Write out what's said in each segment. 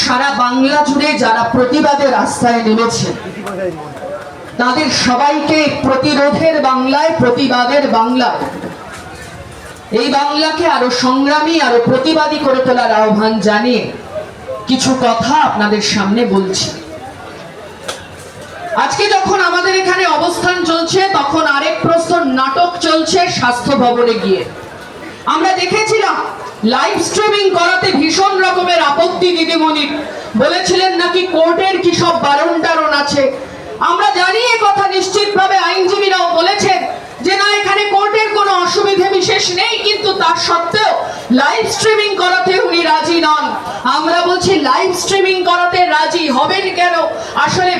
সারা বাংলা জুড়ে যারা প্রতিবাদের রাস্তায় নেমেছে তাদের সবাইকে প্রতিরোধের বাংলায়, প্রতিবাদের বাংলায়, এই বাংলাকে আরো সংগ্রামী, আরো প্রতিবাদী করে তোলার আহ্বান জানিয়ে কিছু কথা আপনাদের সামনে বলছি। আজকে যখন আমাদের এখানে অবস্থান চলছে, তখন আরেক প্রস্তর নাটক চলছে স্বাস্থ্য ভবনে গিয়ে। আমরা দেখেছিলাম লাইভ স্ট্রিমিং করাতে ভীষণ রকমের আপত্তি দিদিমণি বলেছিলেন নাকি কোর্টের কি সব বারণ টারণ আছে। আমরা জানি এ কথা, নিশ্চিতভাবে আইনজীবীরাও বলেছেন যে না, এখানে কোর্টের কোনো অসুবিধে বিশেষ নেই, কিন্তু তার সত্ত্বেও লাইভ স্ট্রিমিং করাতে উনি রাজি নন। আমরা বলছি লাইভ স্ট্রিমিং করাতে রাজি হবেন কেন? আসলে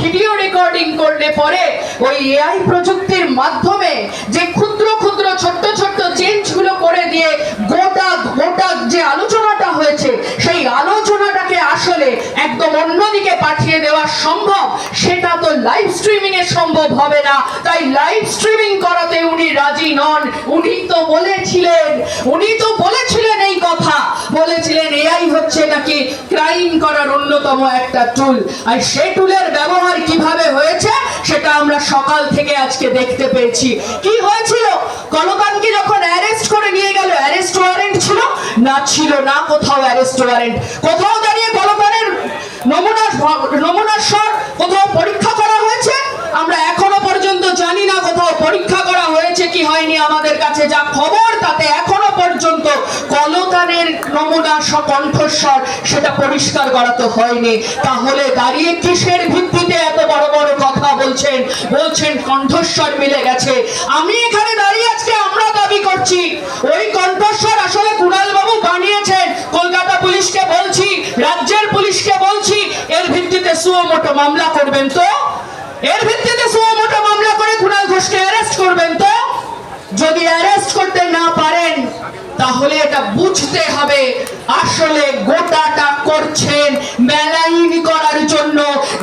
ভিডিও রেকর্ডিং করলে পরে ওই এআই প্রযুক্তির মাধ্যমে যে ক্ষুদ্র ক্ষুদ্র ছোট্ট ছোট্ট চেঞ্জগুলো করে দিয়ে গোটা যে আলোচনাটা হয়েছে, সেই আলোচনাটাকে আসলে একদম অন্যদিকে পাঠিয়ে দেওয়া সম্ভব, সেটা তো লাইভ স্ট্রিমিং এ সম্ভব হবে না। তাই লাইভ স্ট্রিমিং করাতে উনি রাজি নন। উনি তো বলেছিলেন এই কথা, বলেছিলেন এআই হচ্ছে নাকি ক্রাইম করার অন্যতম একটা টুল, আর সেই টুলের ব্যবহার কিভাবে হয়েছে সেটা আমরা সকাল থেকে আজকে দেখতে পেয়েছি। কি হয়েছিল? কলকানকে যখন অ্যারেস্ট করে নিয়ে গেল, অ্যারেস্ট ওয়ারেন্ট ছিল না? ছিল না কোথাও অ্যারেস্ট ওয়ারেন্ট। কোথাও দাঁড়িয়ে কলকানের নমুনার স্বর কোথাও পরীক্ষা করা হয়েছে? আমরা এখনো পর্যন্ত জানি না কোথাও পরীক্ষা করা হয়েছে কি হয়নি। আমাদের কাছে যা খবর তাতে এখনো পর্যন্ত কলকানের নমুনা কণ্ঠস্বর সেটা পরিষ্কার করা তো হয়নি। তাহলে দাঁড়িয়ে কিসের ভিত্তিতে এত বড় বড় কথা বলছেন? কণ্ঠস্বর মিলে গেছে। আমি এখানে দাঁড়িয়ে আজকে আমরা দাবি করছি ওই কণ্ঠস্বর আসলে কুণাল বাবু বানিয়েছেন। কলকাতা পুলিশকে বলছি, রাজ্যের পুলিশকে বলছি, এর ভিত্তিতে সুও মোটো মামলা করবেন তো? এর ভিত্তিতে সুও মোটো মামলা করে কুণাল ঘোষকে অ্যারেস্ট করবেন তো? যদি অ্যারেস্ট করতে না পারেন তাহলে এটা বুঝতে হবে আসলে গোটাটা করছেন মেলাইন করার জন্য।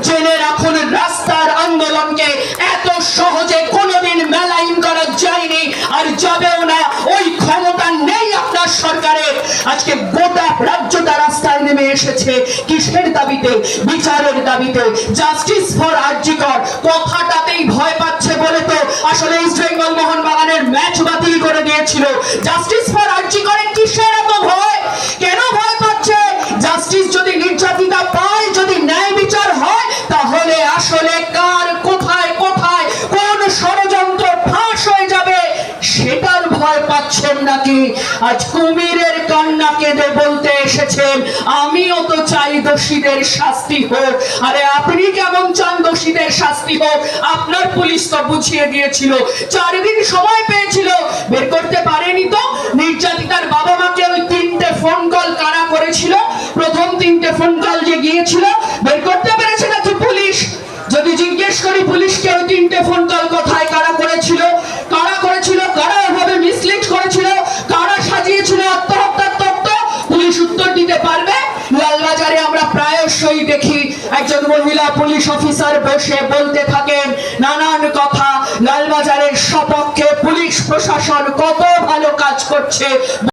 জেনে রাখুন, রাস্তার আন্দোলনকে এত সহজে কোনোদিন মেলাইন করা যায়নি, আর যাবেও না। ওই ক্ষমতা নেই আপনার সরকারের। আজকে গোটা রাজ্যটা রাস্তায় নেমে এসেছে কিসের দাবিতে? বিচারের দাবিতে। জাস্টিস ফর আরজি কর কথাটাতেই ভয় পাচ্ছে বলে তো আসলে ইস্ট বেঙ্গল মোহনবাগানের ম্যাচ বাতিল করে দিয়েছিল। জাস্টিস ফর আরজি করে কিসের এত ভয়? কেন ভয় পাচ্ছে? জাস্টিস যদি নির্যাতিতা পায়, যদি ন্যায় বিচার হয়, তাহলে আসলে কার কোথায় কোথায় কোন ষড়যন্ত্র ফাঁস হয়ে যাবে সেটার ভয় পাচ্ছেন নাকি? আজ কুমিরের কান্না কেঁদে বলতে এসেছেন আমিও তো চাই দোষীদের শাস্তি হোক। আরে আপনি কেমন চান দোষীদের শাস্তি হোক? আপনার পুলিশ তো বুঝিয়ে দিয়েছিল, 4 দিন সময় পেয়েছিল, বের করতে পারেনি তো। নির্যাতিতার বাবা মাকে ওই 3টে ফোন কল কারা করেছিল? প্রথম 3টে ফোন কল যে গিয়েছিল বের করতে পেরেছে নাকি পুলিশ? যদি জিজ্ঞেস করি পুলিশকে ওই 3টে ফোন কল কোথায় কারা করেছিল, কারা এভাবে মিসলিড করেছিল, কারা সাজিয়েছিল আত্মহত্যার তত্ত্ব, পুলিশ উত্তর দিতে পারবে? লালবাজারে আমরা প্রায়শই দেখি একজন মহিলা পুলিশ অফিসার বসে বলতে থাকেন নানান কথা। লালবাজারের সপক্ষে পুলিশ প্রশাসন কত ভালো কাজ করছে।